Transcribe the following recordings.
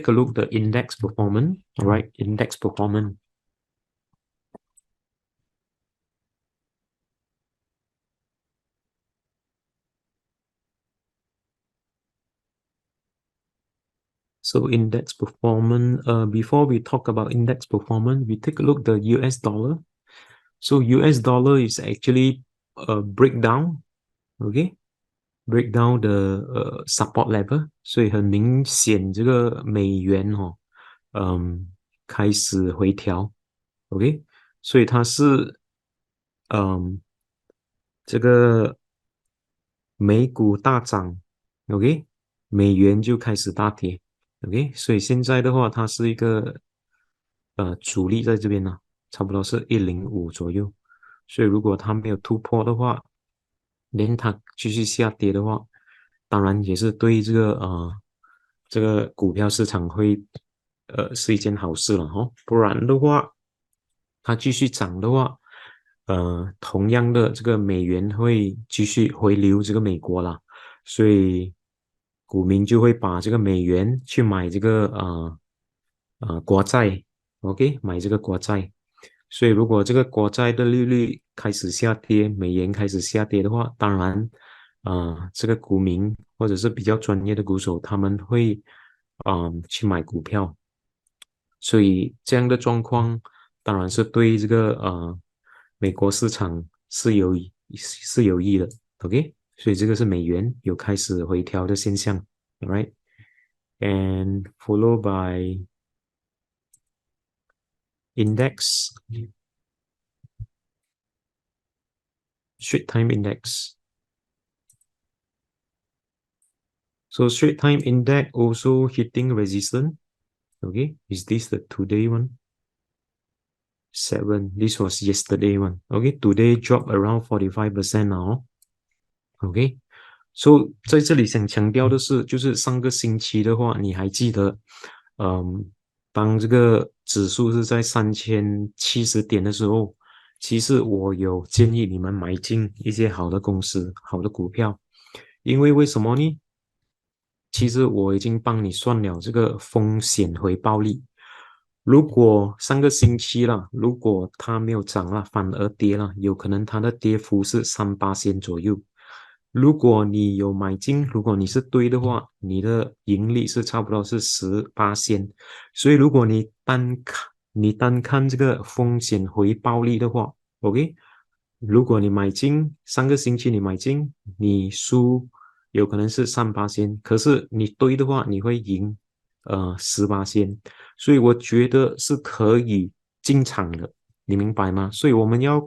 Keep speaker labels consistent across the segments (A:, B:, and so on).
A: take a look at the index performance. All right, index performance. So index performance, before we talk about index performance, we take a look at the US dollar. So US dollar is actually a breakdown, okay? Break down the support level. 所以很明显这个美元开始回调 ，OK？ 所以它是这个美股大涨 ，OK？ 美元就开始大跌 ，OK？ 所以现在的话，它是一个阻力在这边呢，差不多是105左右。所以如果它没有突破的话，连它继续下跌的话，当然也是对这个股票市场会是一件好事了哈。不然的话，它继续涨的话，同样的这个美元会继续回流这个美国啦，所以股民就会把这个美元去买这个国债 ，OK， 买这个国债。所以如果这个国债的利率开始下跌，美元开始下跌的话，当然，这个股民或者是比较专业的股手，他们会去买股票。所以这样的状况当然是对这个美国市场是有益的 ，OK？ 所以这个是美元有开始回调的现象 ，all right？And followed by index, Straits Time Index. So Straits Time Index also hitting resistance. Okay, is this the today one? 7. This was yesterday one. Okay, today dropped around 45% now. Okay, so 在这里想强调的是，就是上个星期的话，你还记得，当这个指数是在3070点的时候，其实我有建议你们买进一些好的公司、好的股票，因为为什么呢？其实我已经帮你算了这个风险回报率。如果上个星期啦，如果它没有涨了，反而跌了，有可能它的跌幅是3%左右。如果你有买进，如果你是对的话，你的盈利是差不多是18%。所以如果你单看这个风险回报率的话 ，OK， 如果你买进上个星期你买进，你输有可能是3%，可是你对的话，你会赢18%，所以我觉得是可以进场的，你明白吗？所以我们要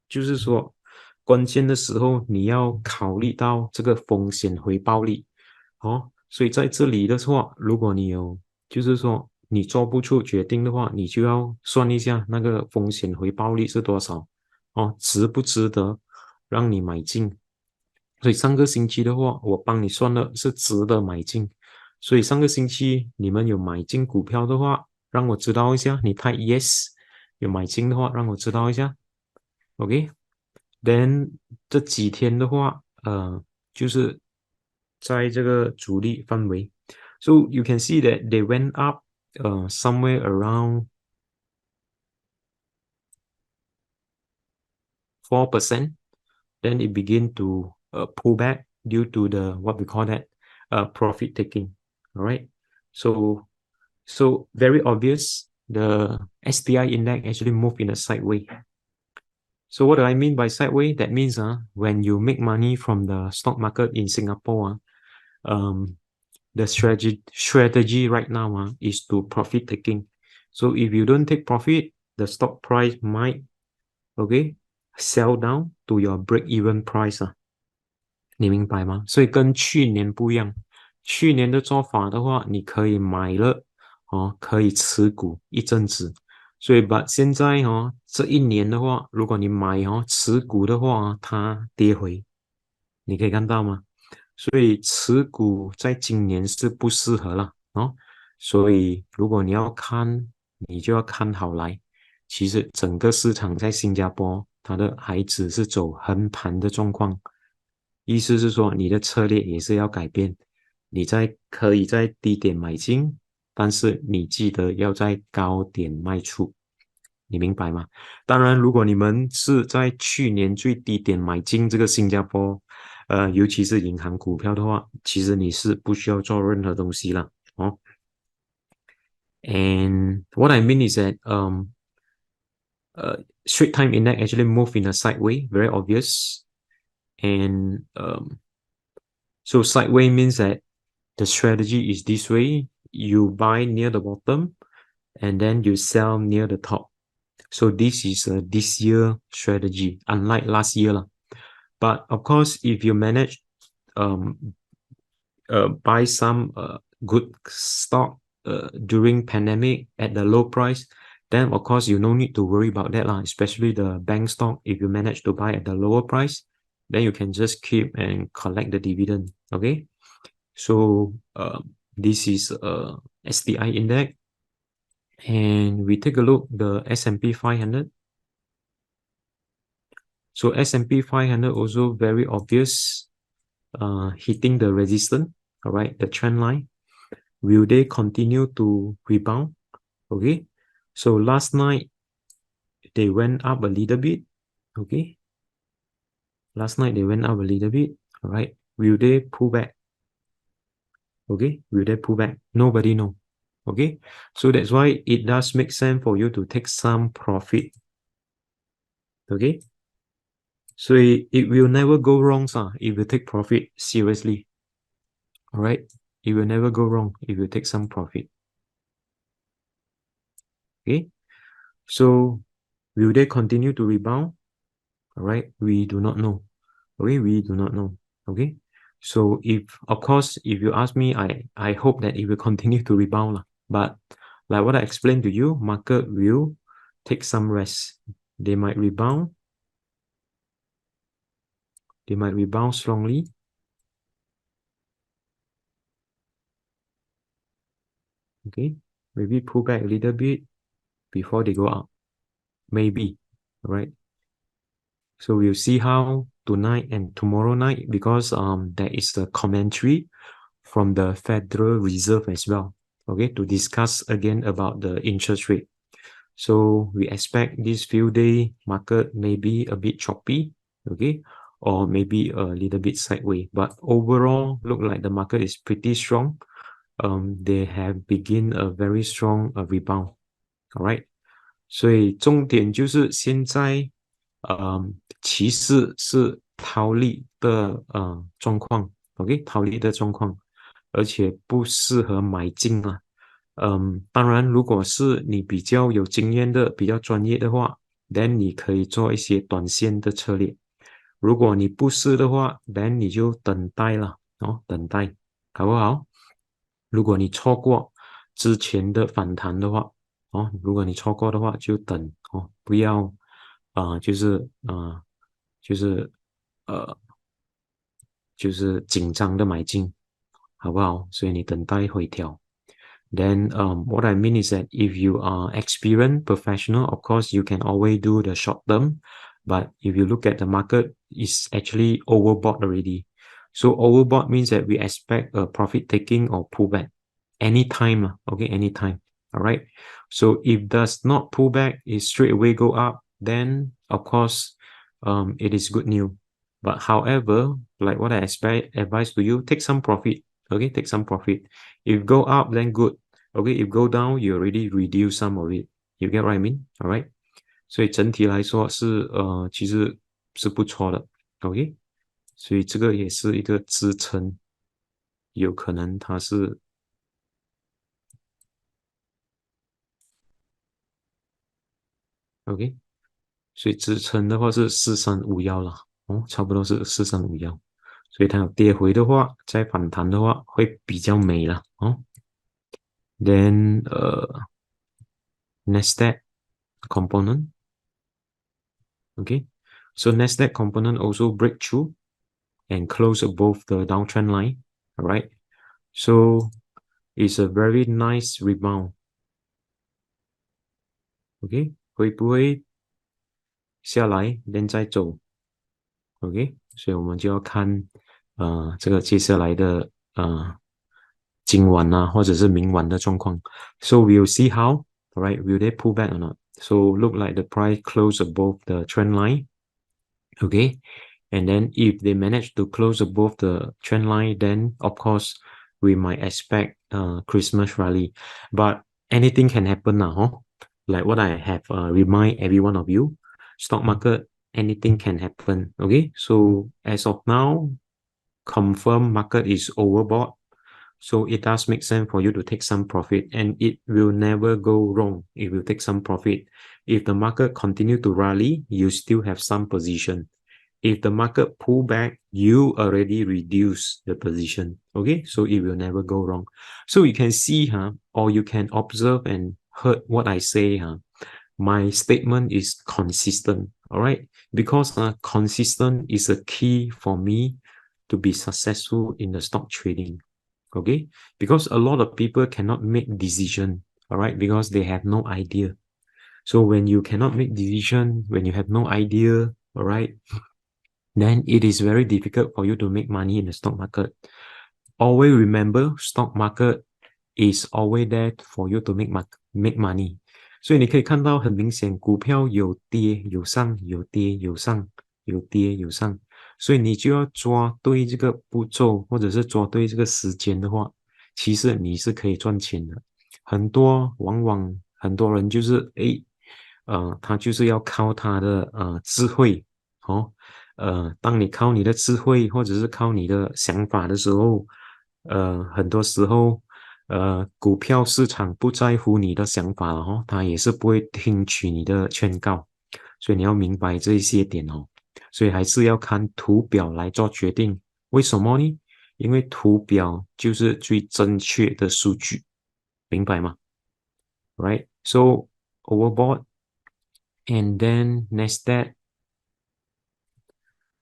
A: 就是说，关键的时候你要考虑到这个风险回报率，哦，所以在这里的话，如果你有就是说你做不出决定的话，你就要算一下那个风险回报率是多少，哦，值不值得让你买进？所以上个星期的话，我帮你算了是值得买进。所以上个星期你们有买进股票的话，让我知道一下。你type yes 有买进的话，让我知道一下。OK，then 这几天的话，就是在这个阻力范围。So you can see that they went up, somewhere around 4%. Then it begin to pull back due to the what we call that profit taking. All right. So very obvious. The SPI index actually moved in a sideways. So what do I mean by sideways? That means when you make money from the stock market in Singapore, the strategy right now is to profit taking. So if you don't take profit, the stock price might sell down to your break-even price 你明白吗？所以跟去年不一样，去年的做法的话，你可以买了可以持股一阵子。所以把现在这一年的话，如果你买持股的话，它跌回，你可以看到吗？所以持股在今年是不适合了所以如果你要看，你就要看好来。其实整个市场在新加坡，它的还只是走横盘的状况。意思是说，你的策略也是要改变，可以在低点买进，但是你记得要在高点卖出，你明白吗？当然，如果你们是在去年最低点买进这个新加坡，尤其是银行股票的话，其实你是不需要做任何东西了哦。And what I mean is that Straits Time Index actually move in a sideway, very obvious. And so sideway means that the strategy is this way: you buy near the bottom, and then you sell near the top. So this is this year strategy, unlike last year lah. But of course, if you manage um buy some good stock during pandemic at the low price, then of course you no need to worry about that lah. Especially the bank stock, if you manage to buy at the lower price, then you can just keep and collect the dividend. Okay, so this is STI index, and we take a look the S&P 500. So S&P 500 also very obvious, hitting the resistance. All right, the trend line. Will they continue to rebound? Okay, so last night they went up a little bit. Okay, last night they went up a little bit. All right, will they pull back? Okay, will they pull back? Nobody know. Okay, so that's why it does make sense for you to take some profit. Okay, so it will never go wrong, sir, if you take profit seriously. All right, it will never go wrong if you take some profit. Okay, so will they continue to rebound? All right, we do not know. Okay, we do not know. Okay, so if, of course, if you ask me, I hope that it will continue to rebound, but like what I explained to you, market will take some rest. They might rebound. They might rebound strongly. Okay, maybe pull back a little bit before they go up. Maybe. All right. So we'll see how tonight and tomorrow night, because there is the commentary from the Federal Reserve as well. Okay, to discuss again about the interest rate. So we expect this few day market may be a bit choppy, okay, or maybe a little bit sideways. But overall, look like the market is pretty strong. They have begin a very strong rebound. All right. 所以重点就是现在，其实是套利的状况，OK，套利的状况，而且不适合买进啊。当然，如果是你比较有经验的、比较专业的话，then 你可以做一些短线的策略。如果你不是的话，then 你就等待了哦，等待，好不好？如果你错过之前的反弹的话，哦，如果你错过的话，就等哦，不要就是呃就是紧张的买进，好不好？所以你等待回调。Then what I mean is that if you are experienced professional, of course you can always do the short term. But if you look at the market, it's actually overbought already. So overbought means that we expect a profit taking or pullback anytime, okay, anytime. All right. So if does not pull back, it straight away go up, then of course it is good news. But however, like what I expect advise to you, take some profit. Okay, take some profit. If go up, then good. Okay, if go down, you already reduce some of it. You get what I mean? All right. 所以整体来说是其实是不错的。OK，所以这个也是一个支撑，有可能它是 OK，所以支撑的话是4351了，哦，差不多是4351，所以它有跌回的话，再反弹的话会比较美了哦。Then Nasdaq component, okay, so Nasdaq component also break through and close above the downtrend line, all right, so it's a very nice rebound, okay，会不会下来 then 再走？ OK，所以我们就要看这个接下来的今晚啊，或者是明晚的状况。So we'll see how, right? Will they pull back or not? So look like the price close above the trend line. Okay. And then if they manage to close above the trend line, then of course we might expect Christmas rally. But anything can happen now. Huh? Like what I have remind every one of you, stock market, anything can happen. Okay. So as of now, confirm market is overbought. So it does make sense for you to take some profit, and it will never go wrong if you take some profit. If the market continue to rally, you still have some position. If the market pull back, you already reduce the position. Okay, so it will never go wrong. So you can see, or you can observe and heard what I say, my statement is consistent. All right, because consistent is a key for me to be successful in the stock trading. Okay, because a lot of people cannot make decision. All right, because they have no idea. So when you cannot make decision, when you have no idea, all right, then it is very difficult for you to make money in the stock market. Always remember, stock market is always there for you to make money. 所以你可以看到很明显，股票有跌有上，有跌有上，有跌有上。所以你就要抓对这个步骤，或者是抓对这个时间的话，其实你是可以赚钱的。往往很多人就是他就是要靠他的智慧哦，当你靠你的智慧或者是靠你的想法的时候，很多时候，股票市场不在乎你的想法了哦，他也是不会听取你的劝告，所以你要明白这一些点哦，所以还是要看图表来做决定。为什么呢？因为图表就是最正确的数据，明白吗？Right? So overbought and then Nasdaq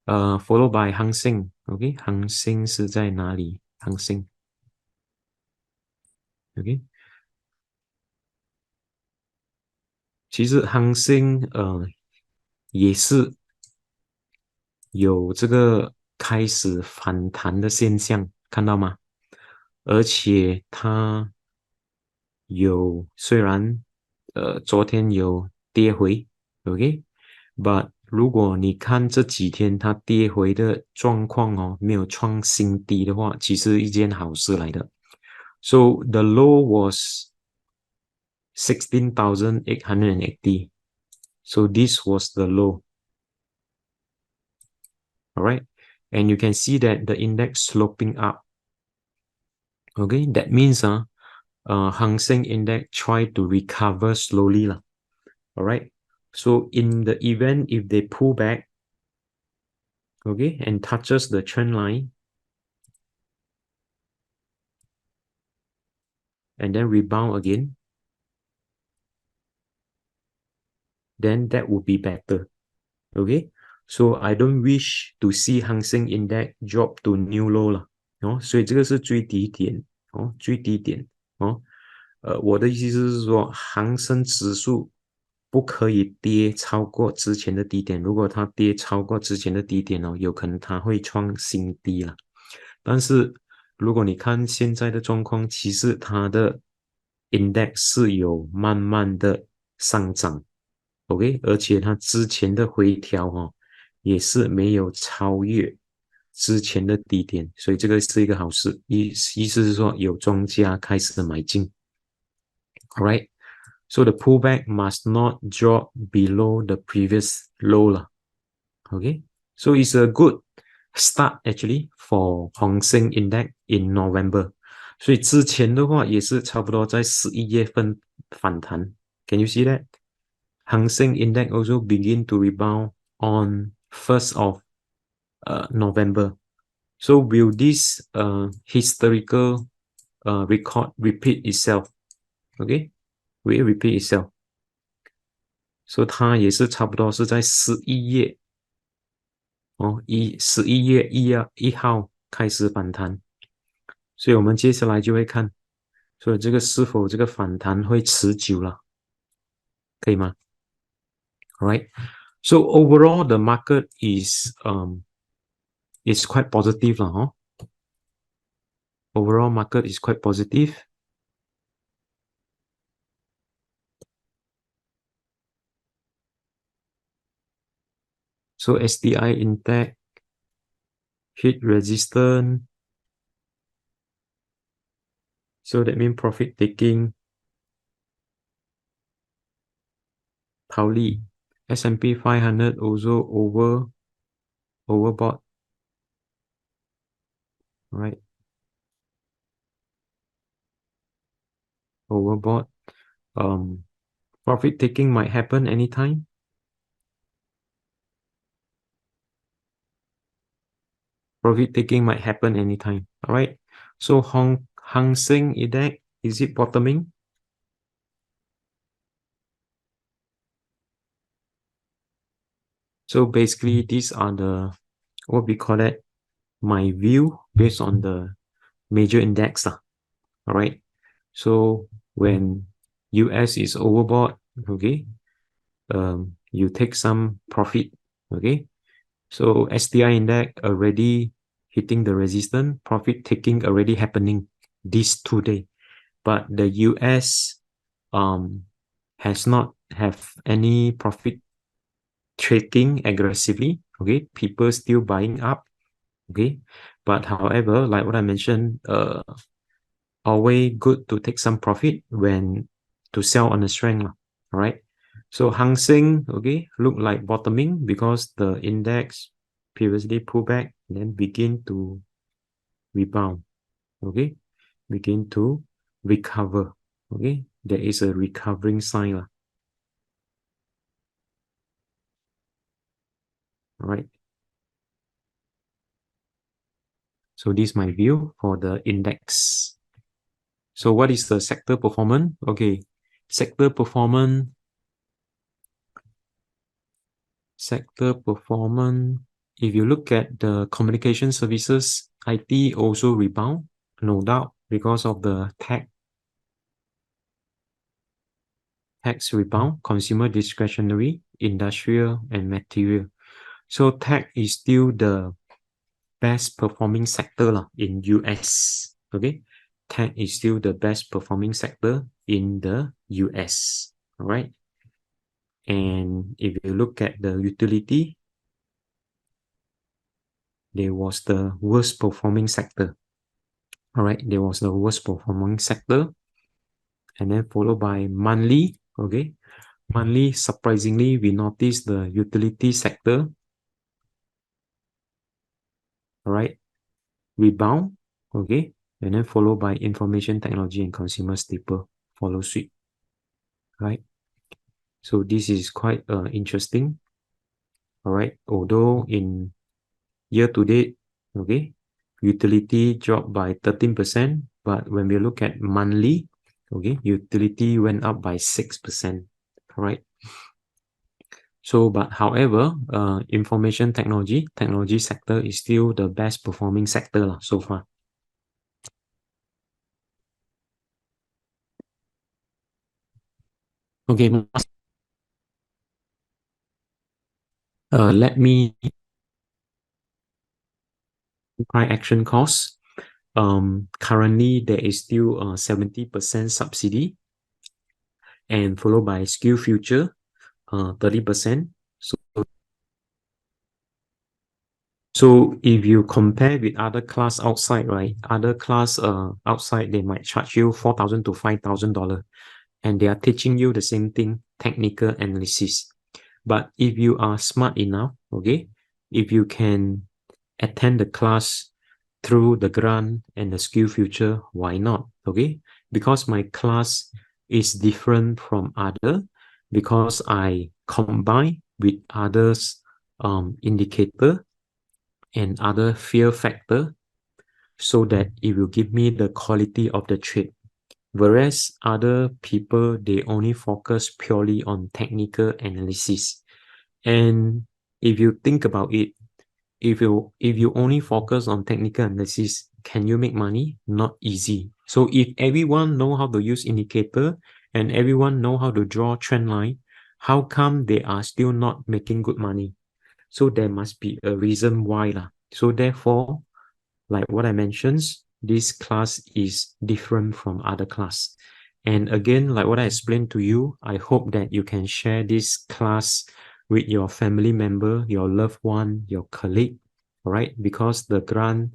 A: followed by 恒生 OK 恒生是在哪里恒生 OK 其实恒生也是有这个开始反弹的现象，看到吗？而且它虽然昨天有跌回，OK，but 如果你看这几天它跌回的状况哦，没有创新低的话，其实一件好事来的。So the low was 16,880. So this was the low. All right. And you can see that the index sloping up. Okay. That means Hang Seng Index try to recover slowly. All right. So in the event, if they pull back, okay, and touches the trend line, and then rebound again, then that would be better. Okay. So I don't wish to see Hang Seng Index drop to new low 了。所以这个是最低点。最低点。我的意思是说，恒生指数不可以跌超过之前的低点。如果它跌超过之前的低点有可能它会创新低了。但是如果你看现在的状况，其实它的 index 是有慢慢的上涨，OK，而且它之前的回调也是没有超越之前的低点，所以这个是一个好事。意思是说有庄家开始买进。Alright, so the pullback must not drop below the previous low lah. Okay, so it's a good start actually for Hang Seng Index in November. 所以之前的话也是差不多在11月份反弹。Can you see that? Hang Seng Index also begin to rebound on 1st of November. So will this historical record repeat itself? Okay, will it repeat itself? 所以它也是差不多是在11月11月1号开始反弹，所以我们接下来就会看，所以这个是否这个反弹会持久了，可以吗 ？Alright, so overall the market is quite positive 了 overall market is quite positive. So STI Intech hit resistance. So that means profit taking. Taoli, S&P 500 also overbought, right? Overbought. Profit taking might happen anytime. Profit taking might happen anytime. All right. So Hang Seng Index, is it bottoming? So basically, these are the what we call it, my view based on the major index. All right. So when US is overbought, okay, you take some profit, okay. So STI index already hitting the resistance, profit taking already happening this 2 days. But the US has not have any profit taking aggressively. Okay, people still buying up. Okay, but however, like what I mentioned, always good to take some profit when to sell on the strength. All right. So Hang Seng, okay, look like bottoming because the index previously pulled back, then begin to rebound. Okay, begin to recover. Okay, there is a recovering sign. All right. So this is my view for the index. So what is the sector performance? Okay, sector performance. If you look at the communication services, IT also rebound, no doubt, because of the tax rebound, consumer discretionary, industrial, and material. So tech is still the best performing sector in US. Okay, tech is still the best performing sector in the US. All right. And if you look at the utility, there was the worst performing sector. All right, there was the worst performing sector, and then followed by monthly. Okay, monthly, surprisingly, we noticed the utility sector. All right, rebound. Okay, and then followed by information technology and consumer staple follow suit. Right, so this is quite interesting. All right, although in year to date, okay, utility dropped by 13%, but when we look at monthly, okay, utility went up by 6%. All right. So, but however, information technology sector is still the best performing sector so far. Okay, let me try action costs. Currently there is still 70% subsidy, and followed by skill future, 30%. So if you compare with other class outside, right? Other class outside, they might charge you $4,000 to $5,000, and they are teaching you the same thing, technical analysis. But if you are smart enough, okay, if you can attend the class through the grant and the skill future, why not? Okay, because my class is different from other, because I combine with others indicator and other fear factor, so that it will give me the quality of the trade. Whereas other people, they only focus purely on technical analysis. And if you think about it, if you only focus on technical analysis, can you make money? Not easy. So if everyone know how to use indicator and everyone know how to draw trend line, how come they are still not making good money? So there must be a reason why lah. So therefore, like what I mentioned, this class is different from other class. And again, like what I explained to you, I hope that you can share this class with your family member, your loved one, your colleague, all right? Because the grant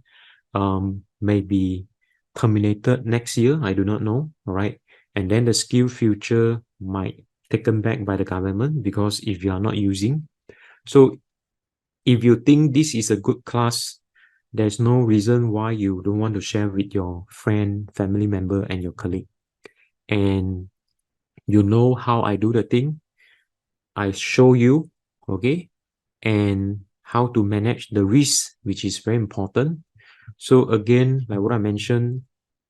A: may be terminated next year, I do not know, all right? And then the skill future might taken back by the government because if you are not using. So if you think this is a good class, there's no reason why you don't want to share with your friend, family member, and your colleague. And you know how I do the thing. I show you, okay, and how to manage the risk, which is very important. So again, like what I mentioned,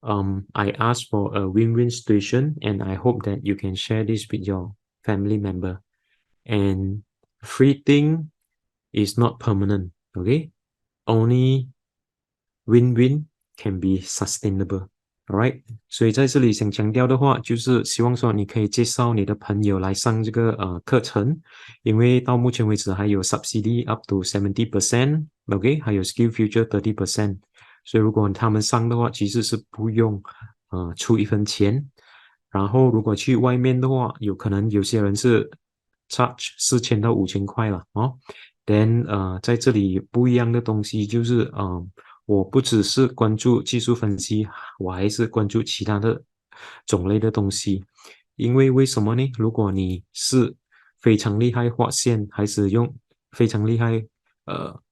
A: I ask for a win-win situation, and I hope that you can share this with your family member. And free thing is not permanent, okay? Only win-win can be sustainable. Alright，所以在这里想强调的话，就是希望说你可以介绍你的朋友来上这个课程，因为到目前为止还有 subsidy up to 70%，OK，还有 skill future 30%，所以如果他们上的话，其实是不用出一分钱。然后如果去外面的话，有可能有些人是 charge 4000到5000块了哦。Then 在这里不一样的东西就是我不只是关注技术分析，我还是关注其他的种类的东西。因为为什么呢？如果你是非常厉害画线，还是用非常厉害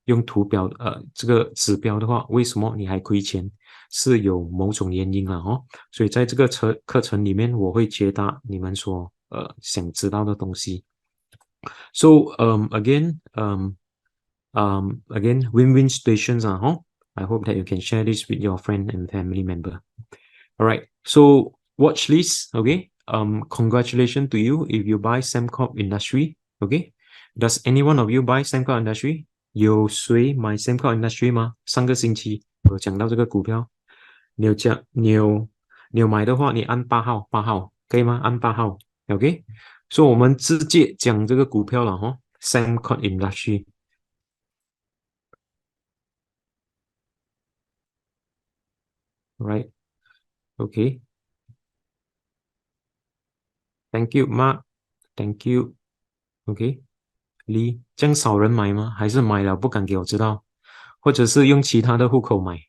A: 用图表这个指标的话，为什么你还亏钱？是有某种原因了哦。所以在这个课程里面，我会解答你们所想知道的东西。So again win-win situations I hope that you can share this with your friend and family member. All right. So watch list. Okay. Congratulations to you if you buy Sembcorp Industry. Okay. Does any one of you buy Sembcorp Industry? 有谁买 Sembcorp Industry 吗？上个星期有讲到这个股票，你有买的话，你按8号可以吗？按8号。OK。所以我们直接讲这个股票了哈，Sembcorp Industry。Right. Okay. Thank you, Mark. Thank you. OK。Lee，这样少人买吗？还是买了不敢给我知道，或者是用其他的户口买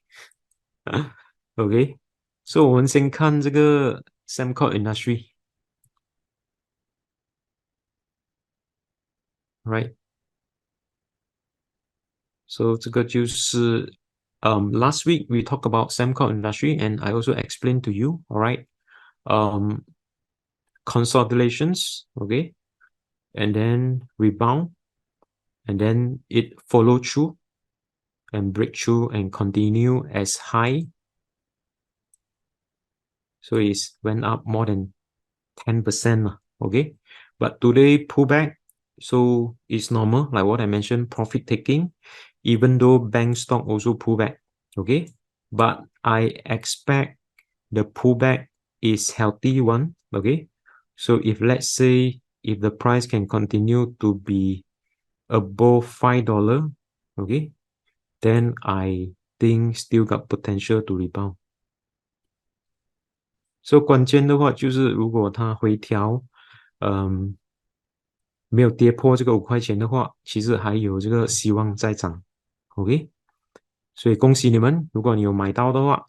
A: ？OK。所以我们先看这个 Sembcorp Industry。Right。So 这个就是last week we talked about Sembcorp Industry and I also explained to you, all right? Consolidations, okay? And then rebound, and then it follow through and break through and continue as high. So it went up more than 10%, okay? But today pullback, so it's normal, like what I mentioned, profit taking, even though bank stock also pull back, okay? But I expect the pullback is healthy one, okay? So if let's say if the price can continue to be above $5, okay, then I think still got potential to rebound. So 关键的话就是如果它回调，没有跌破这个5块钱的话，其实还有这个希望再涨。OK，所以恭喜你们，如果你有买到的话，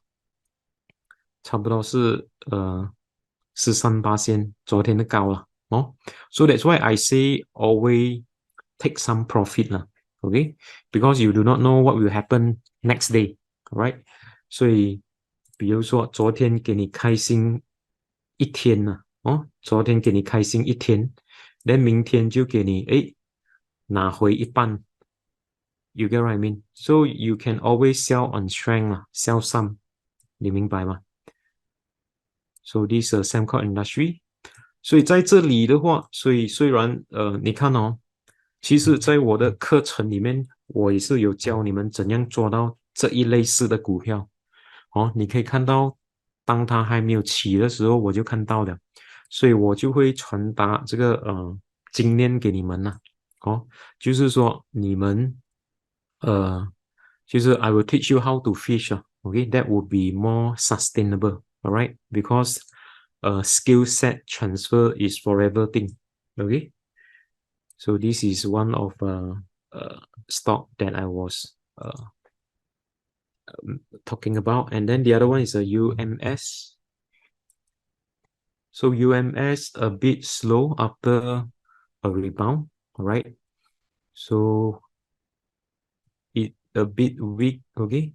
A: 差不多是13%昨天的高了哦。So that's why I say always take some profit 啦，OK？ Because you do not know what will happen next day, right？ 所以比如说昨天给你开心一天了昨天给你开心一天，那明天就给你拿回一半。You get what I mean? So you can always sell on strength sell some， 你明白吗？So this is Sembcorp Industry。所以在这里的话，所以虽然你看其实在我的课程里面，我也是有教你们怎样做到这一类似的股票。你可以看到，当它还没有起的时候，我就看到了，所以我就会传达这个经验给你们就是说你们就是 I will teach you how to fish Okay, that would be more sustainable. All right, because skill set transfer is forever thing. Okay, so this is one of stock that I was talking about, and then the other one is a UMS. So UMS a bit slow after a rebound. All right, so it a bit weak. Okay,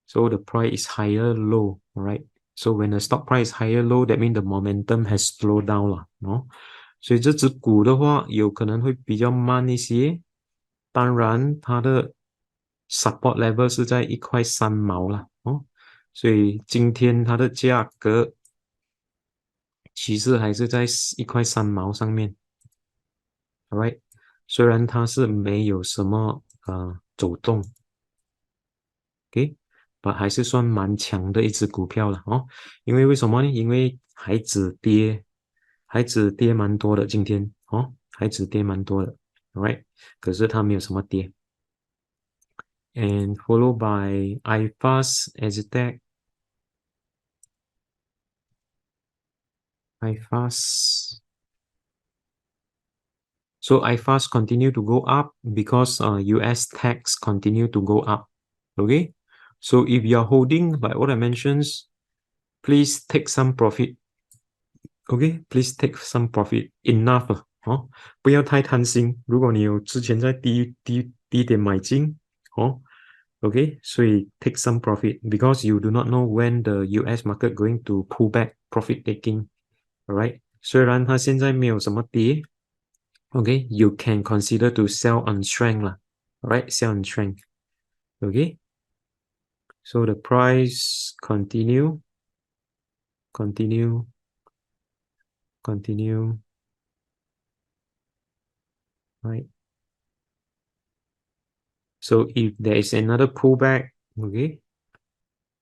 A: so the price is higher low. All right, so when the stock price is higher low, that means the momentum has slowed down 了，no？所以这只股的话，有可能会比较慢一些。当然，它的 support level 是在1块3毛了哦，所以今天它的价格其实还是在1块3毛上面。All right，虽然它是没有什么走动。OK，还是算蛮强的一只股票了哦。因为为什么呢？因为海指跌，海指跌蛮多的今天哦，海指跌蛮多的 ，right？可是它没有什么跌。And followed by iFast, Aztech, iFast. So iFast continue to go up because US tax continue to go up. Okay, so if you are holding like what I mentioned, please take some profit. Okay, please take some profit enough 了哦，不要太贪心。如果你有之前在低点买进哦，OK，所以 take some profit because you do not know when the US market going to pull back profit taking. Alright，虽然它现在没有什么跌 ，OK，you can consider to sell on strength 啦，Alright，sell on strength. Okay, so the price continue. Right. So if there is another pullback, okay,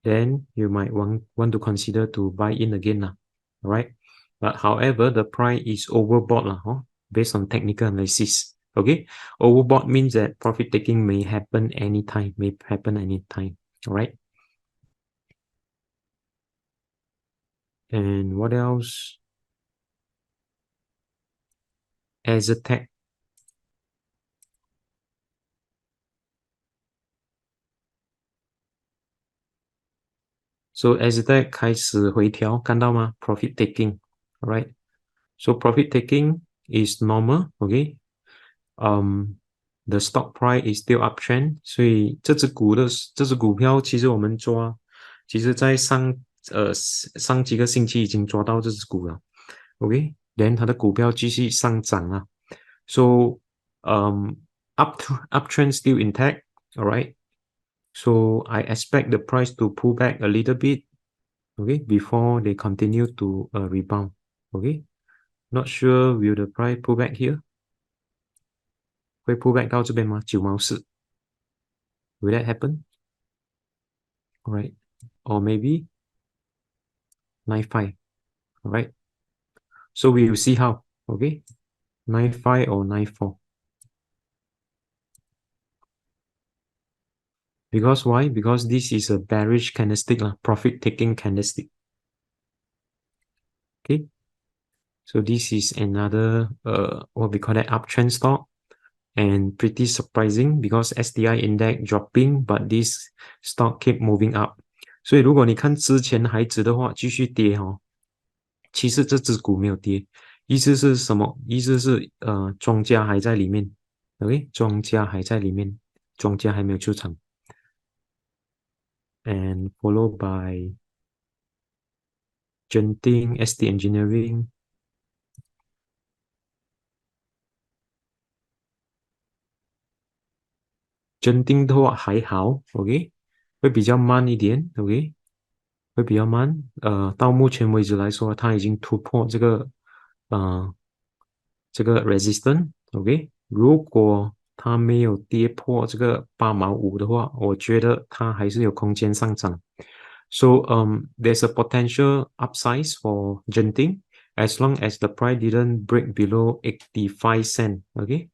A: then you might want to consider to buy in again lah. Alright. But however, the price is overbought lah, based on technical analysis. Okay. Overbought means that profit taking may happen anytime. Alright. And what else? Aztech. So Aztech 开始回调，看到吗？ Profit taking, alright. So profit taking is normal, okay. The stock price is still uptrend, 所以这只股票，其实我们抓，其实在上几个星期已经抓到这只股了，OK， then 它的股票继续上涨啊，so uptrend still intact, alright. So I expect the price to pull back a little bit, okay, before they continue to rebound, okay. Not sure will the price pull back here. 会 pull back 到这边吗？9.4 Will that happen? Alright. Or maybe 9.5. Alright. So we will see how. Okay. 9.5 or 9.4. Because why? Because this is a bearish candlestick, profit taking candlestick. Okay. So this is another what we call that uptrend stock. And pretty surprising because STI index dropping, but this stock keep moving up. 所以如果你看之前海指的话，继续跌哦。其实这只股没有跌，意思是什么？意思是庄家还在里面 ，OK， 庄家还在里面，庄家还没有出场。And followed by Genting ST Engineering. Genting 的话还好 ，OK， 会比较慢一点 ，OK， 会比较慢。到目前为止来说，它已经突破这个resistance，OK， 如果它没有跌破这个8.5毛的话，我觉得它还是有空间上涨。So there's a potential upsize for Genting as long as the price didn't break below 85 cents. Okay,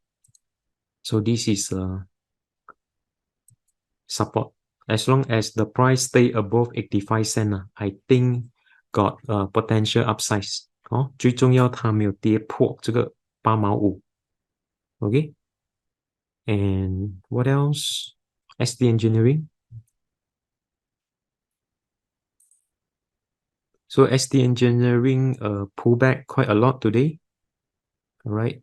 A: so this is support. As long as the price stay above 85 cents, I think got potential upsize. 最重要它没有跌破这个8毛5。Okay. And what else? SD Engineering. So SD Engineering pull back quite a lot today. All right.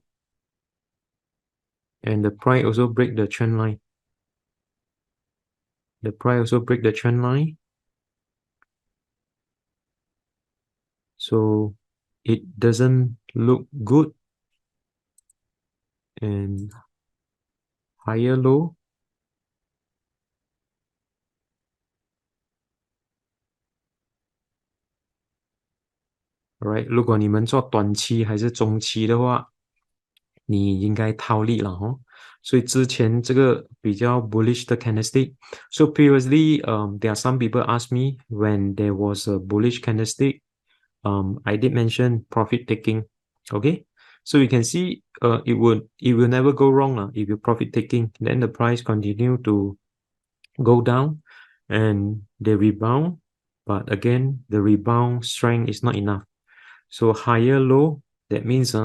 A: And the price also break the trend line. The price also break the trend line. So it doesn't look good. And higher low. Alright， 如果你们做短期还是中期的话，你应该套利了哦。所以之前这个比较 bullish 的 candlestick。So previously, there are some people ask me when there was a bullish candlestick, I did mention profit taking. Okay, so you can see, it will never go wrong if you profit taking. Then the price continue to go down, and they rebound. But again, the rebound strength is not enough. So higher low, that means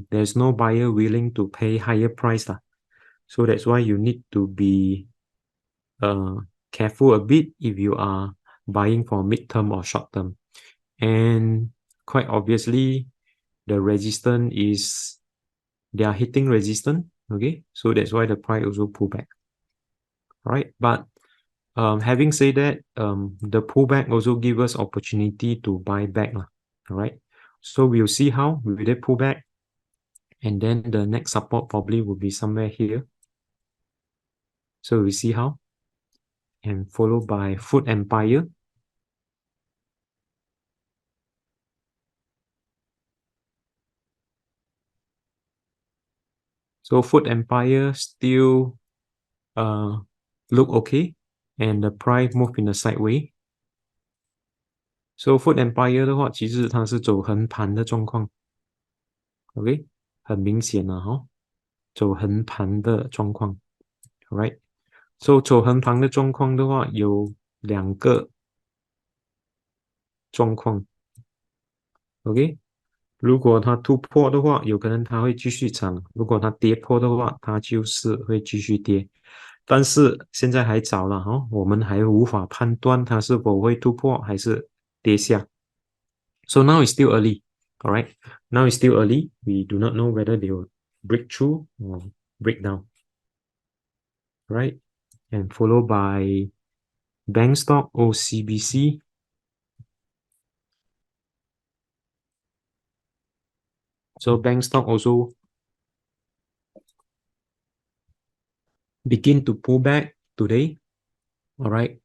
A: there's no buyer willing to pay higher price. So that's why you need to be careful a bit if you are buying for mid-term or short-term. And quite obviously, the resistance is, they are hitting resistance. Okay, so that's why the price also pull back. Right, but having said that, the pullback also give us opportunity to buy back. All right, so we'll see how will they pull back. And then the next support probably will be somewhere here. So we see how. And followed by Food Empire. So Food Empire still look okay. And the price move in a sideways. So Food Empire 的话，其实它是走横盘的状况。OK， 很明显了哈，走横盘的状况。Alright。So 走横盘的状况的话，有两个状况。OK， 如果它突破的话，有可能它会继续涨；如果它跌破的话，它就是会继续跌。但是现在还早了哈，我们还无法判断它是否会突破还是跌下。So now it's still early. Alright, now it's still early. We do not know whether they will break through or break down. Right, and followed by bank stock OCBC. So bank stock also begin to pull back today. All right,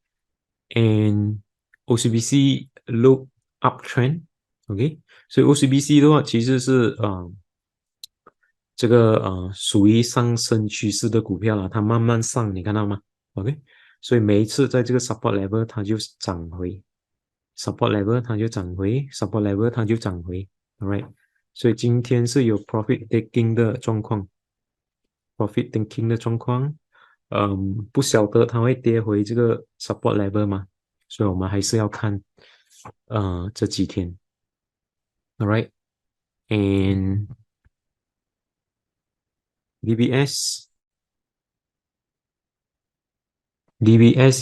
A: and OCBC look uptrend. OK， 所以 OCBC 的话其实是这个属于上升趋势的股票了，它慢慢上，你看到吗 ？OK， 所以每一次在这个 support level 它就涨回，support level 它就涨回，support level 它就涨回 ，All right， 所以今天是有 profit taking 的状况，profit taking 的状况，不晓得它会跌回这个 support level 吗？所以我们还是要看这几天 ，All right，and DBS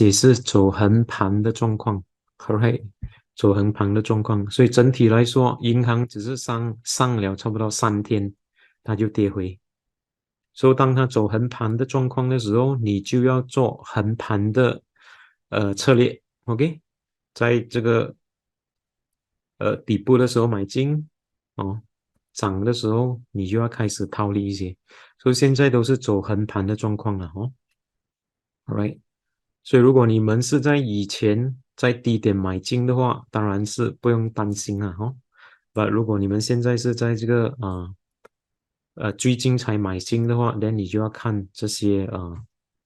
A: 也是走横盘的状况 ，correct， 走横盘的状况，所以整体来说，银行只是上了差不多3天，它就跌回。所以当它走横盘的状况的时候，你就要做横盘的策略 ，OK， 在这个底部的时候买进哦，涨的时候你就要开始套利一些。所以现在都是走横盘的状况了哦 ，right。所以如果你们是在以前在低点买进的话，当然是不用担心啊，哈。但如果你们现在是在这个最近才买进的话，那你就要看这些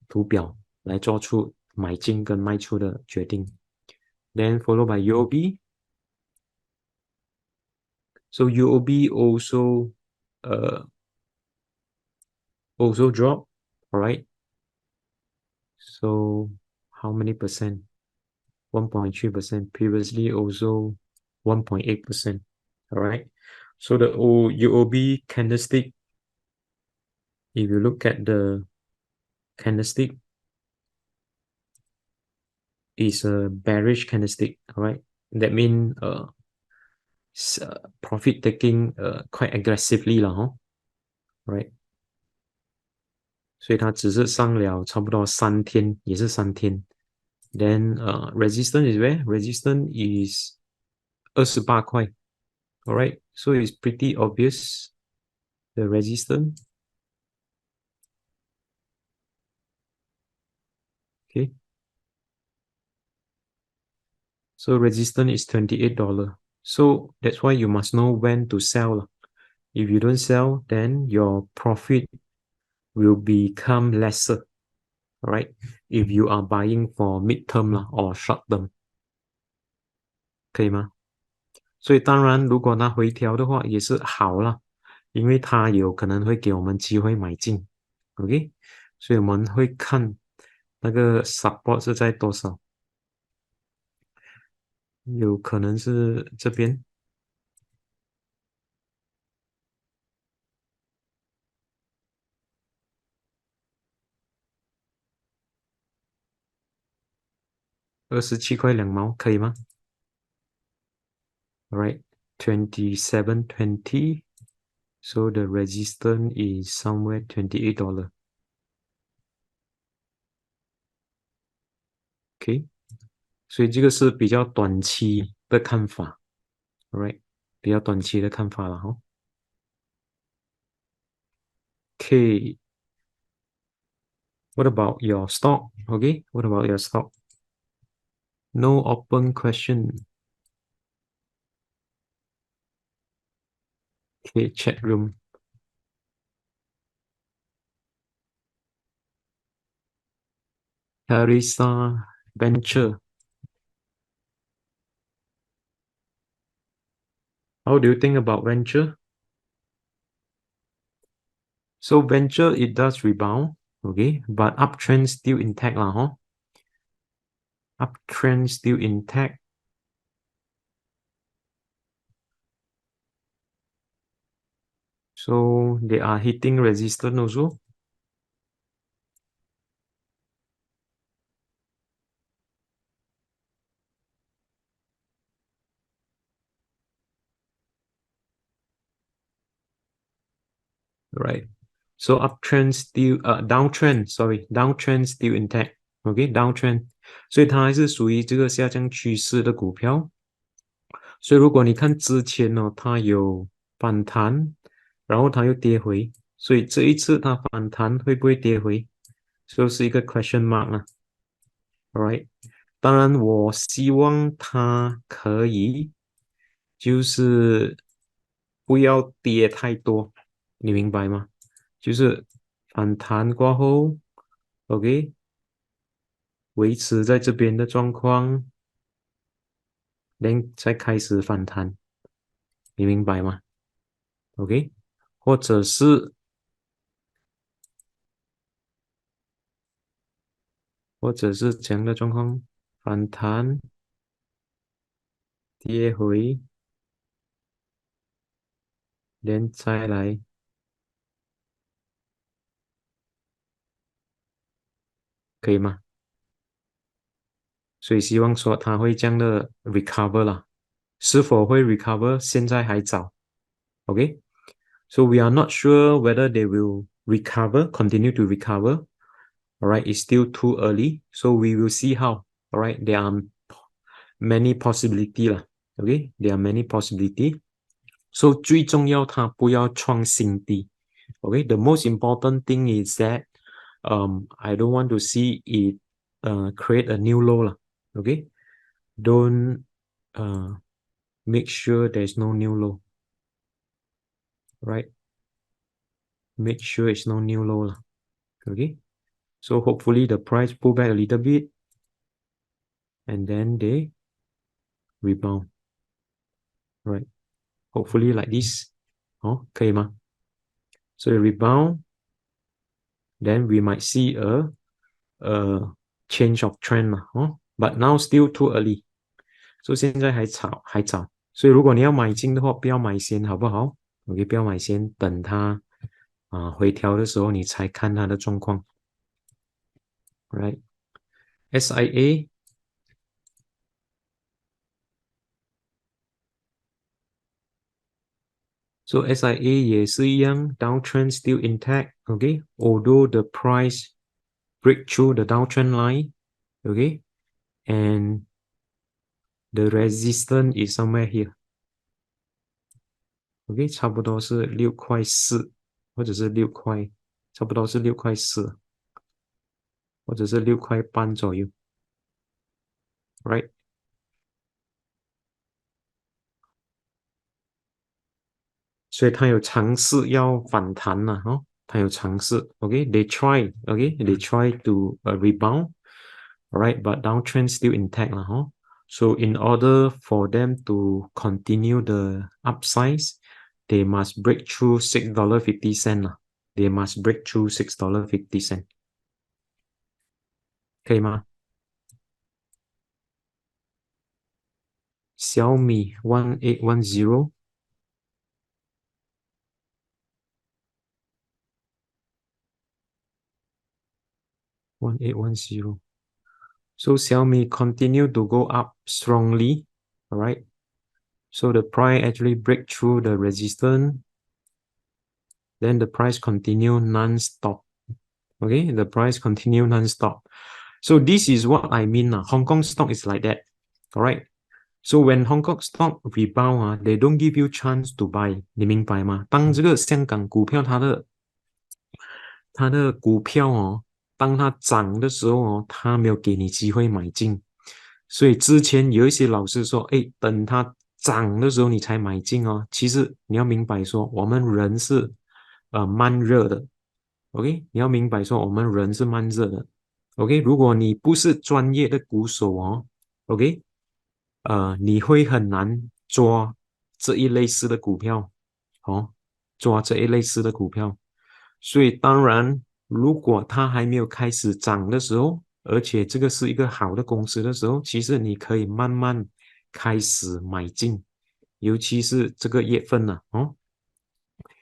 A: 图表来做出买进跟卖出的决定。Then followed by UOB. So UOB also drop, alright. So how many percent? 1.3%. Previously also 1.8%. All right. So the UOB candlestick, if you look at the candlestick, is a bearish candlestick. All right. That means profit taking quite aggressively lah, right? 所以它只是上了差不多3天，也是3天。Then resistance is where? Resistance is 28块。Alright, so it's pretty obvious the resistance. Okay. So resistance is $28. So that's why you must know when to sell. If you don't sell, then your profit will become lesser. Alright, if you are buying for mid-term or short term. 可以吗？所以当然，如果它回调的话，也是好啦，因为它有可能会给我们机会买进。OK，所以我们会看那个 support 是在多少，有可能是这边27块2毛，可以吗？Alright, 27.20. So the resistance is somewhere $28. OK，所以这个是比较短期的看法。Alright，比较短期的看法了哈。OK， what about your stock? Okay, what about your stock? No open question. Okay, chat room. Carissa Venture. How do you think about Venture? So Venture, it does rebound, okay, but uptrend still intact lah, huh? Uptrend still intact. So they are hitting resistance also. Right. So uptrend still downtrend still intact. Okay, downtrend. 所以它还是属于这个下降趋势的股票。所以如果你看之前呢，它有反弹，然后它又跌回，所以这一次它反弹会不会跌回，就是一个 question mark 啊。Alright，当然我希望它可以，就是不要跌太多，你明白吗？就是反弹过后，OK，维持在这边的状况，再开始反弹，你明白吗？OK，或者是这样的状况，反弹跌回，再来，可以吗？所以希望说它会这样的 recover 啦，是否会 recover，现在还早。OK， so we are not sure whether they will recover, continue to recover. Alright, it's still too early, so we will see how. Alright, there are many possibility 啦。OK， there are many possibility. So 最重要它不要创新低。Okay, the most important thing is that I don't want to see it create a new low lah. Okay, don't make sure there's no new low. Right, make sure it's no new low lah. Okay, so hopefully the price pull back a little bit and then they rebound. Right, hopefully like this. 哦，可以吗？ So the rebound, then we might see a change of trend 嘛，哦，but now still too early，所以现在还早，所以如果你要买进的话，不要买先，好不好？OK，不要买先，等它回调的时候，你才看它的状况，right？SIA So SIA 也是一样，downtrend still intact. Okay, although the price break through the downtrend line. Okay, and the resistance is somewhere here. Okay, 差不多是6.4，或者是6块，差不多是6.4，或者是6块半左右，right？所以它有尝试要反弹了，哦，它有尝试，OK，they try，OK，they try to rebound，alright，but downtrend still intact 了，哦。So in order for them to continue the upsize, they must break through $6.50 啦，they must break through $6.50，可以吗？Xiaomi 1810 1810. So Xiaomi continue to go up strongly, all right? So the price actually break through the resistance, then the price continue non-stop. Okay, the price continue non-stop. So this is what I mean. Hong Kong stock is like that. All right. So when Hong Kong stock rebound, they don't give you chance to buy. 你明白吗？当这个香港股票它的股票哦，当它涨的时候哦，它没有给你机会买进，所以之前有一些老师说，哎，等它涨的时候你才买进哦。其实你要明白说，我们人是慢热的，OK？你要明白说，我们人是慢热的，OK？如果你不是专业的股手哦，OK？你会很难抓这一类似的股票，哦，抓这一类似的股票。所以当然，如果它还没有开始涨的时候，而且这个是一个好的公司的时候，其实你可以慢慢开始买进，尤其是这个月份呢，哦，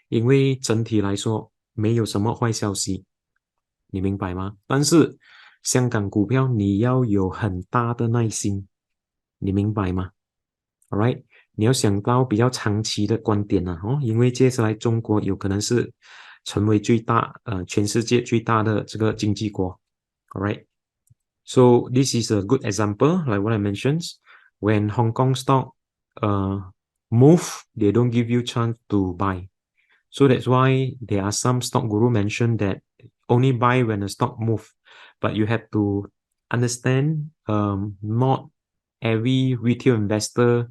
A: 因为整体来说没有什么坏消息，你明白吗？但是香港股票你要有很大的耐心，你明白吗？All right，你要想到比较长期的观点啊，哦，因为接下来中国有可能是成为全世界最大的这个经济国。All right，so this is a good example, like what I mentioned. When Hong Kong stock move, they don't give you chance to buy. So that's why there are some stock guru mentioned that only buy when the stock move, but you have to understand not every retail investor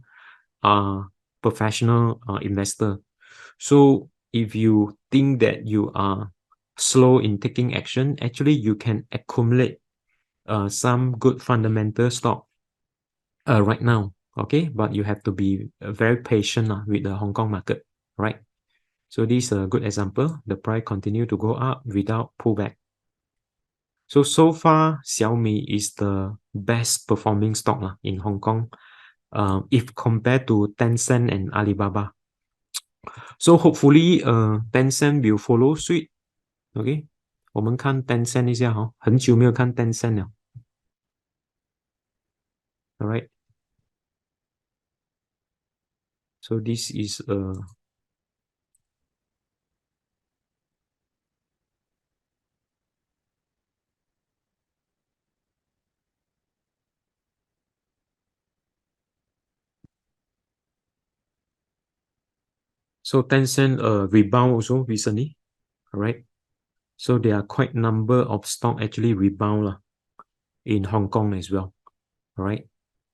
A: are professional investor. So if you think that you are slow in taking action, actually you can accumulate some good fundamental stock right now. Okay, but you have to be very patient with the Hong Kong market, right? So this is a good example. The price continue to go up without pullback. So far, Xiaomi is the best performing stock in Hong Kong, if compared to Tencent and Alibaba. So hopefully, Tencent will follow suit. OK，我们看 Tencent 一下哈，很久没有看 Tencent 了。All right. So this is so Tencent rebound also recently. All right. So there are quite number of stock actually rebound in Hong Kong as well. All right.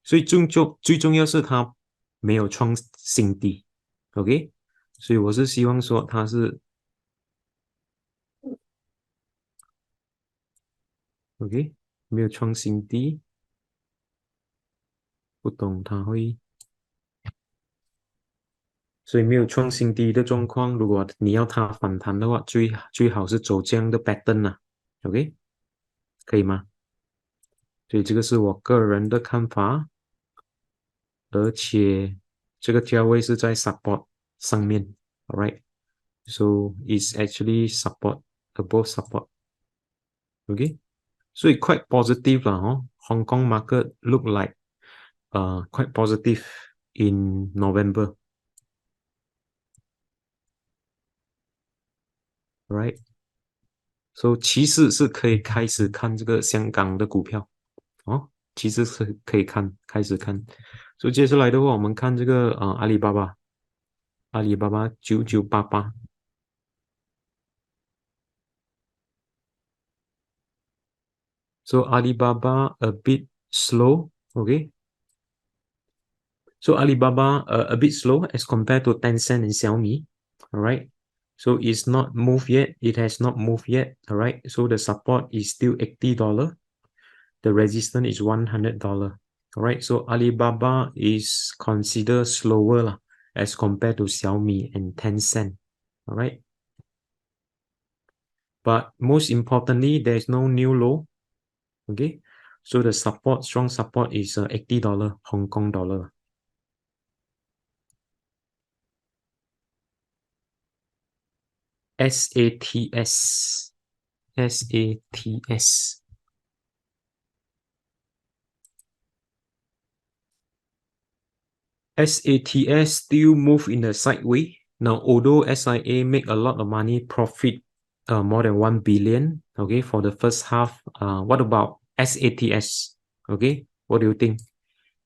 A: 所以最重要是它没有创新低，OK？所以我是希望说它是 OK，没有创新低，不懂它会，所以没有创新低的状况，如果你要它反弹的话，最好是走这样的 pattern 啦，OK？可以吗？所以这个是我个人的看法，而且这个价位是在 support 上面 ，alright。So it's actually support above support. Okay. So it's quite positive lah. Hong Kong market look like quite positive in November. Right. So 其实是可以开始看这个香港的股票哦，其实是可以开始看。所以接下来的话，我们看这个阿里巴巴，阿里巴巴9988。So Alibaba a bit slow, okay. So Alibaba a bit slow as compared to Tencent and Xiaomi, all right. So it's not moved yet. It has not moved yet, all right. So the support is still $80. The resistance is $100, all right. So Alibaba is considered slower lah, as compared to Xiaomi and Tencent, all right. But most importantly, there is no new low, okay. So the support, strong support is $80 Hong Kong dollar. SATS. SATS. SATS still move in the sideway. Now, although SIA make a lot of money, profit more than 1 billion, okay, for the first half. What about SATS? Okay, what do you think?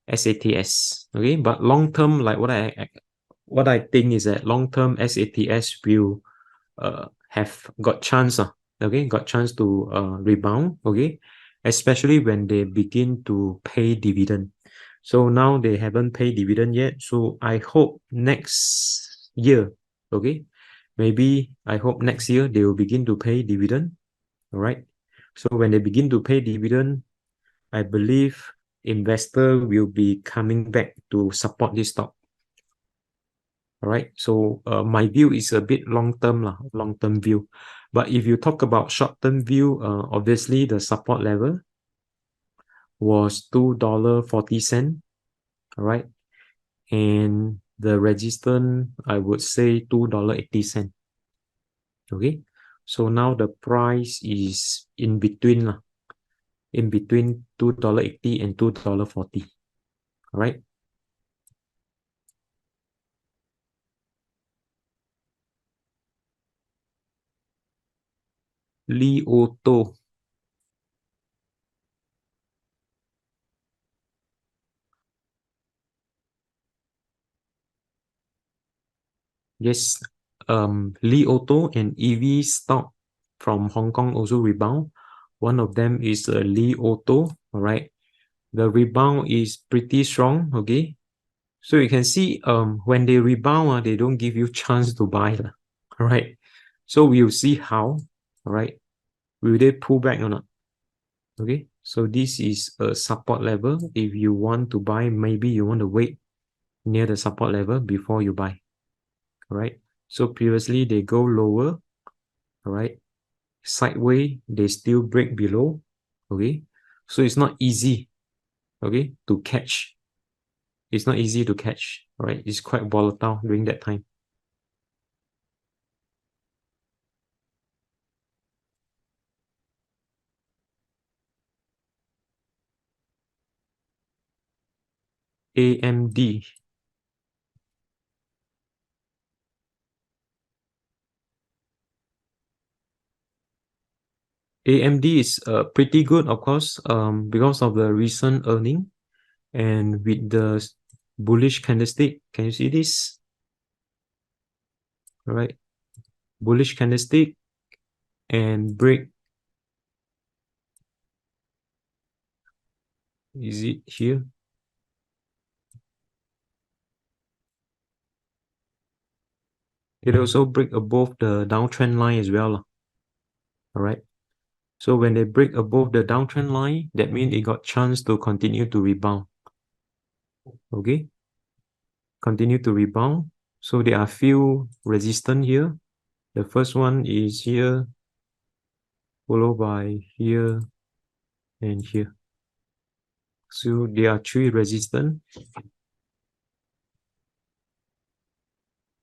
A: SATS, okay, but long term, like what I think is that long term SATS will have got chance, okay, got chance to rebound, okay, especially when they begin to pay dividend. So now they haven't paid dividend yet. So I hope next year, okay, maybe I hope next year they will begin to pay dividend. All right. So when they begin to pay dividend, I believe investor will be coming back to support this stock. All right. So my view is a bit long term lah, long term view. But if you talk about short term view, obviously the support level was $2.40. All right. And the resistance, I would say $2.80. Okay. So now the price is in between lah, in between $2.80 and $2.40. All right. Li Auto. Yes, Li Auto and EV stock from Hong Kong also rebound. One of them is Li Auto, all right. The rebound is pretty strong, okay. So you can see when they rebound, they don't give you chance to buy, all right. So we'll see how, all right. Will they pull back or not? Okay, so this is a support level. If you want to buy, maybe you want to wait near the support level before you buy, all right. So previously they go lower, all right, sideways, they still break below, okay. So it's not easy, okay, to catch. It's not easy to catch, all right. It's quite volatile during that time. AMD. AMD is pretty good, of course, because of the recent earning and with the bullish candlestick. Can you see this? All right, bullish candlestick and break. Is it here? It also break above the downtrend line as well. All right. So when they break above the downtrend line, that means it got chance to continue to rebound. Okay. Continue to rebound. So there are few resistance here. The first one is here, followed by here, and here. So there are 3 resistance.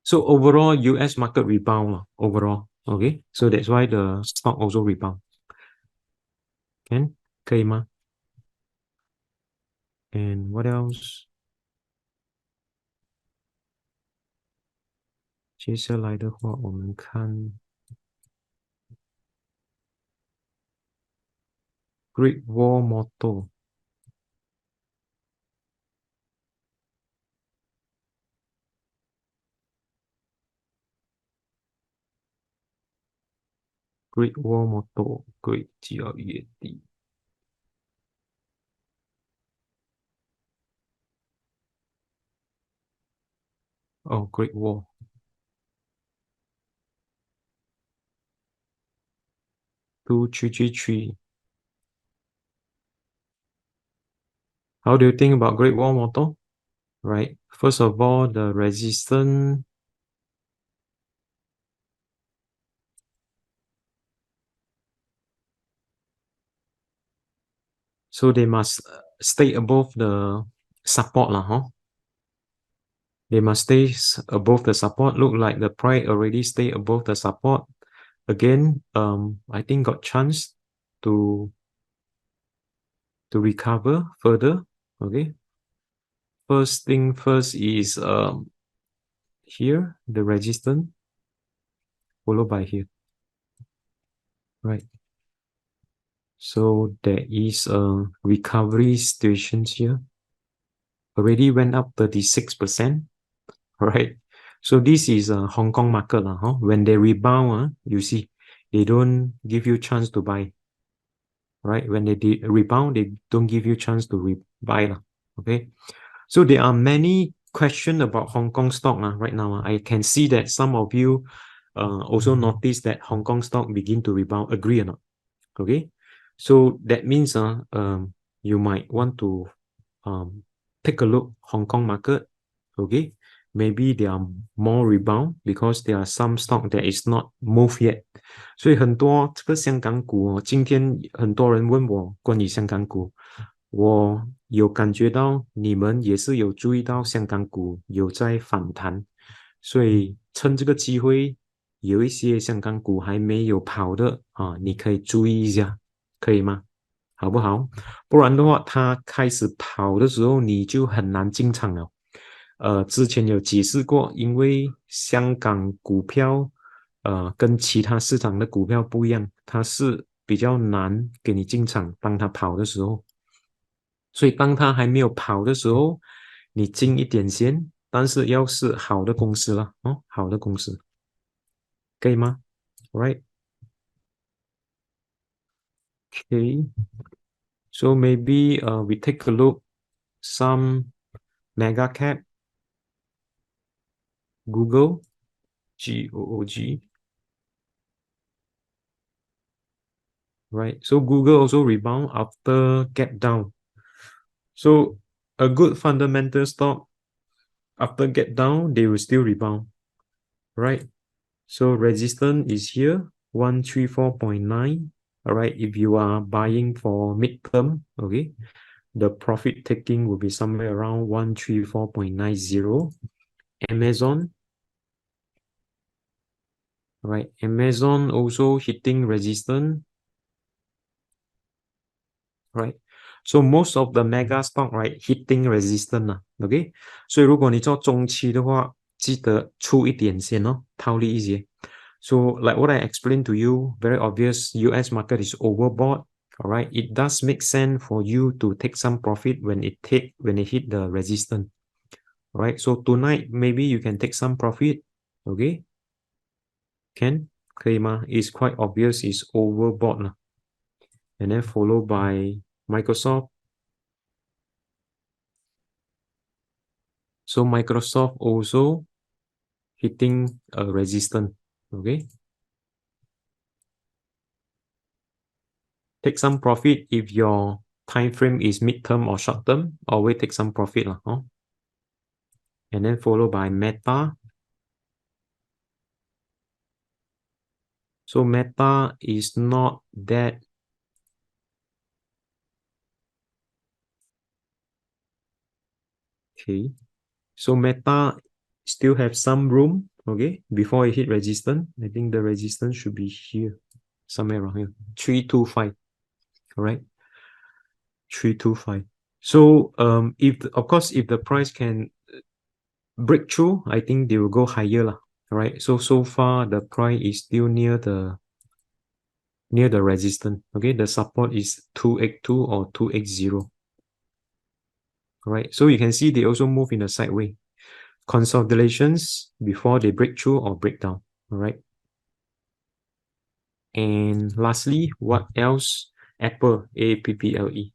A: So overall, US market rebound overall. Okay, so that's why the stock also rebound. Can 可以吗 And what else? 接下来的话，我们看 Great Wall Motor。Great Wall Motor Great GLEAD。哦 Great Wall。2333. How do you think about Great Wall Motor? Right. First of all, the resistance. So they must stay above the support lah, huh? They must stay above the support. Look like the price already stay above the support. Again, I think got chance to recover further. Okay. First thing first is here the resistance followed by here. Right. So there is a recovery situation here. Already went up 36%. Right. So this is a Hong Kong market. Huh? When they rebound, you see, they don't give you chance to buy. Right. When they rebound, they don't give you chance to buy. Okay. So there are many questions about Hong Kong stock right now. I can see that some of you also notice that Hong Kong stock begin to rebound. Agree or not? Okay. So that means you might want to take a look Hong Kong market. Okay. Maybe there are more rebound because there are some stock that is not moved yet. 所以很多这个香港股今天很多人问我关于香港股，我有感觉到你们也是有注意到香港股有在反弹，所以趁这个机会，有一些香港股还没有跑的你可以注意一下，可以吗？好不好？不然的话，它开始跑的时候，你就很难进场了。之前有解释过，因为香港股票，跟其他市场的股票不一样，它是比较难给你进场，当它跑的时候。所以当它还没有跑的时候，你进一点先，但是要是好的公司了，好的公司，可以吗？Right? Okay. So maybe we take a look some mega cap. Google, GOOG. Right. So Google also rebound after gap down. So a good fundamental stock after gap down, they will still rebound. Right. So resistance is here, 134.9. All right. If you are buying for midterm, okay, the profit taking will be somewhere around 134.90. Amazon. Right. Amazon also hitting resistance. Right. So most of the mega stock, right, hitting resistance OK。所以如果你做中期的话，记得出一点先套利一些。So like what I explained to you, very obvious, US market is overbought. All right, it does make sense for you to take some profit when it hit the resistance. All right, so tonight maybe you can take some profit. Okay, can 可以吗 It's quite obvious, it's overbought And then followed by Microsoft. So Microsoft also hitting a resistance. Okay. Take some profit if your time frame is midterm or short term. Always take some profit And then followed by Meta. So Meta is not that Okay, so Meta still have some room, okay, before it hit resistance. I think the resistance should be here, somewhere around here, 325, all right, 325. So if of course if the price can break through, I think they will go higher lah. All right, so far the price is still near the resistance. Okay, the support is 282 or 280. All right, so you can see they also move in a sideways consolidations before they break through or break down. All right, and lastly, what else? Apple, APPLE.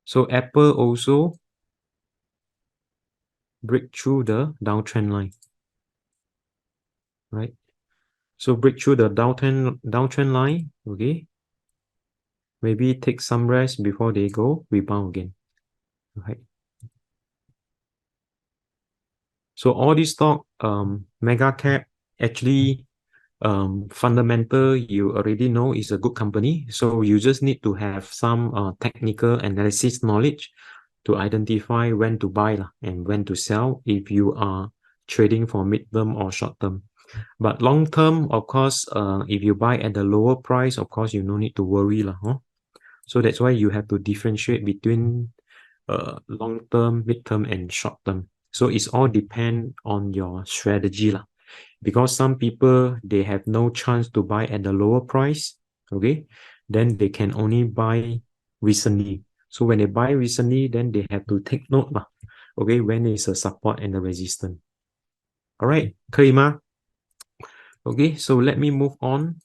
A: So Apple also break through the downtrend line, right? So break through the downtrend line, okay? Maybe take some rest before they go rebound again, right? So all these stock, mega cap, actually, fundamental, you already know is a good company. So you just need to have some technical analysis knowledge to identify when to buy and when to sell if you are trading for mid-term or short-term. But long-term, of course, if you buy at the lower price, of course, you no need to worry huh? So that's why you have to differentiate between long-term, mid-term, and short-term. So it's all depend on your strategy because some people, they have no chance to buy at the lower price, okay? Then they can only buy recently. So when they buy recently, then they have to take note okay, when is a support and a resistance. All right, 可以吗? Okay, so let me move on.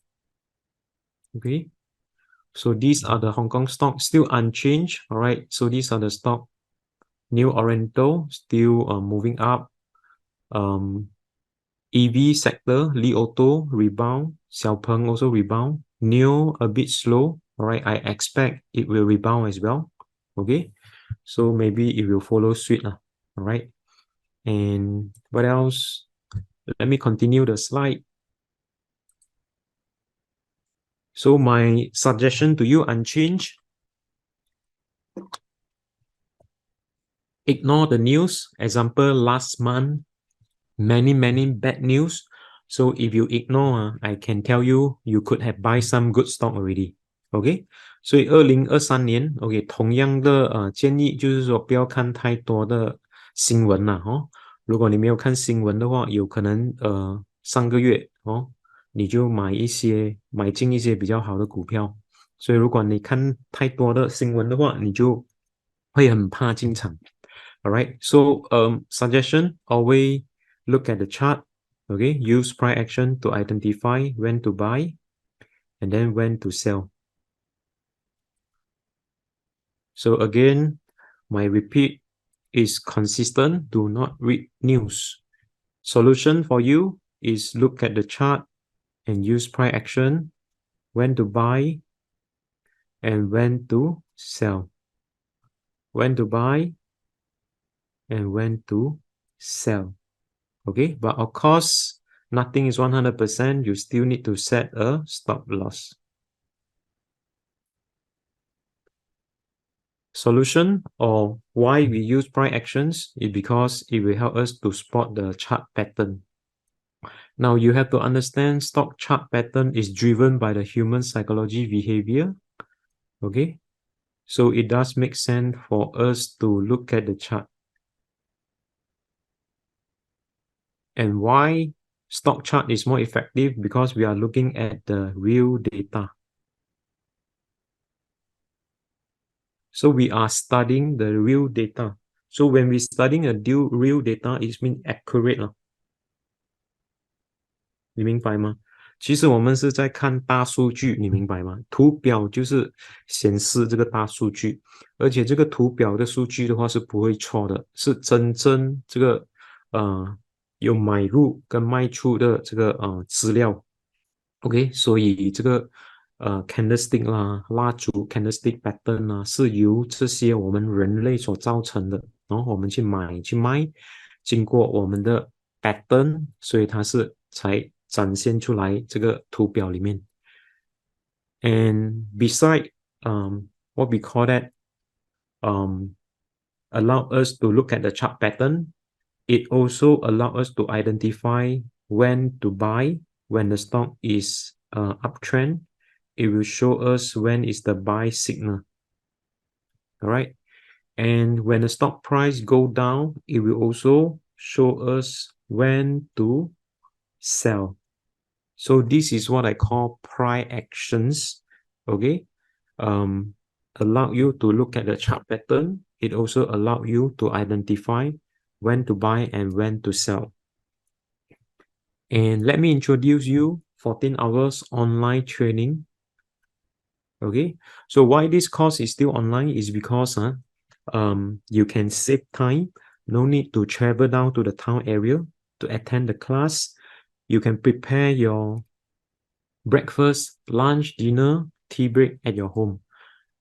A: Okay, so these are the Hong Kong stocks still unchanged. All right, so these are the stock. New Oriental still moving up. EV sector, Li Auto rebound. Xiaopeng also rebound. Neo a bit slow. All right, I expect it will rebound as well. Okay, so maybe it will follow suit. All right, and what else? Let me continue the slide. So my suggestion to you unchanged. Ignore the news. Example, last month, many bad news. So if you ignore, I can tell you, you could have buy some good stock already. OK， 所以2023年 OK 同样的建议就是说不要看太多的新闻如果你没有看新闻的话，有可能上个月你就买进一些比较好的股票。所以如果你看太多的新闻的话，你就会很怕进场。All right, so suggestion, always look at the chart. Okay, use price action to identify when to buy and then when to sell. So again, my repeat is consistent. Do not read news. Solution for you is look at the chart and use price action, when to buy and when to sell. When to buy and when to sell. Okay, but of course, nothing is 100%. You still need to set a stop loss. Solution or why we use price actions is because it will help us to spot the chart pattern. Now you have to understand stock chart pattern is driven by the human psychology behavior. Okay, so it does make sense for us to look at the chart. And why stock chart is more effective? Because we are looking at the real data. So we are studying the real data. So when we studying a real data, it means accurate 你明白吗？其实我们是在看大数据，你明白吗？图表就是显示这个大数据，而且这个图表的数据的话是不会错的，是真正这个有买入跟卖出的这个资料。OK， 所以这个candlestick 蜡烛 candlestick pattern 是由这些我们人类所造成的，然后我们去买去卖，经过我们的 pattern， 所以它是才展现出来这个图表里面。And beside what we call that allow us to look at the chart pattern. It also allow us to identify when to buy when the stock is uptrend. It will show us when is the buy signal. All right. And when the stock price go down, it will also show us when to sell. So this is what I call price actions. Okay. Allow you to look at the chart pattern. It also allow you to identify when to buy and when to sell. And let me introduce you 14 hours online training. Okay, so why this course is still online is because you can save time. No need to travel down to the town area to attend the class. You can prepare your breakfast, lunch, dinner, tea break at your home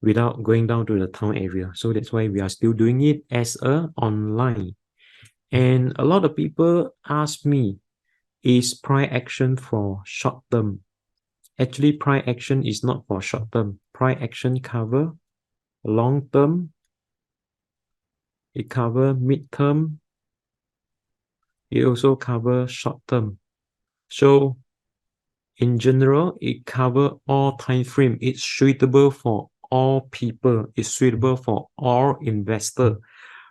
A: without going down to the town area. So that's why we are still doing it as a online. And a lot of people ask me, is price action for short term? Actually, price action is not for short term. Price action cover long term, it cover mid term, it also cover short term. So in general, it cover all time frame. It's suitable for all people. It's suitable for all investor.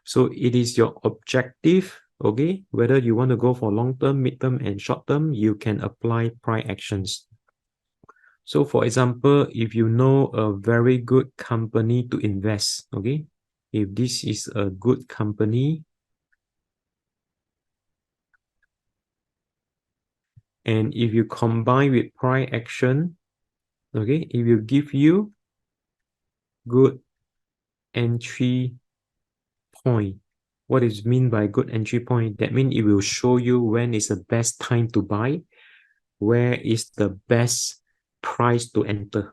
A: So it is your objective, okay? Whether you want to go for long term, mid term, and short term, you can apply price actions. So for example, if you know a very good company to invest, okay? If this is a good company, and if you combine with price action, okay, it will give you good entry point. What is mean by good entry point? That means it will show you when is the best time to buy, where is the best price to enter.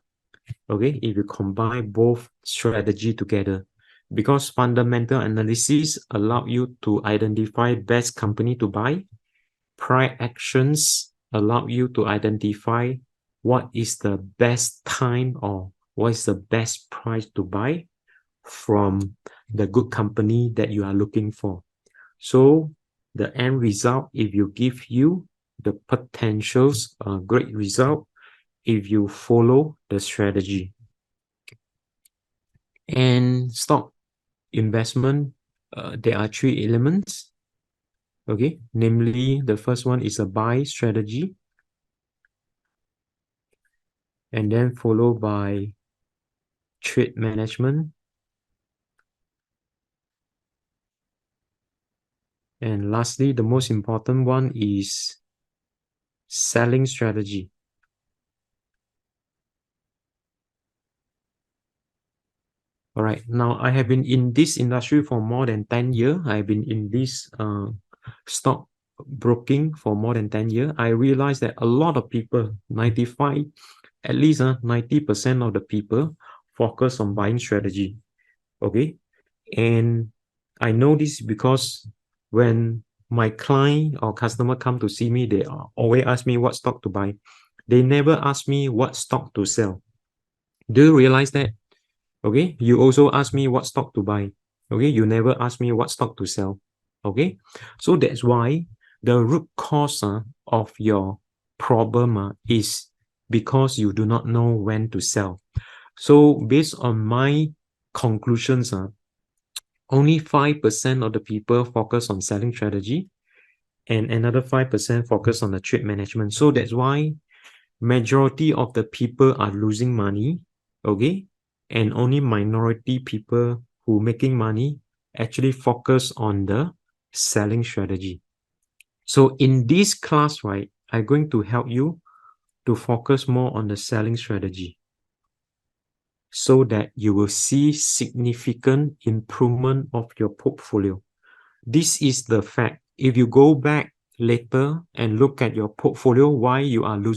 A: Okay, if you combine both strategy together, because fundamental analysis allow you to identify best company to buy, price actions allow you to identify what is the best time or what is the best price to buy from the good company that you are looking for. So the end result, if you give you the potentials, great result if you follow the strategy. And stock investment, there are three elements. Okay, namely the first one is a buy strategy, and then followed by trade management, and lastly, the most important one is selling strategy. All right, now I have been in this industry for more than 10 years. I've been in this stock broking for more than 10 years. I realized that a lot of people, 90% of the people focus on buying strategy. Okay, and I know this because when my client or customer come to see me, they always ask me what stock to buy. They never ask me what stock to sell. Do you realize that? Okay, you also ask me what stock to buy. Okay, you never ask me what stock to sell. Okay, so that's why the root cause of your problem is because you do not know when to sell. So based on my conclusions, only 5% of the people focus on selling strategy and another 5% focus on the trade management. So that's why majority of the people are losing money, okay? And only minority people who making money actually focus on the selling strategy. So in this class, right, I'm going to help you to focus more on the selling strategy so that you will see significant improvement of your portfolio. This is the fact. If you go back later and look at your portfolio, why you are losing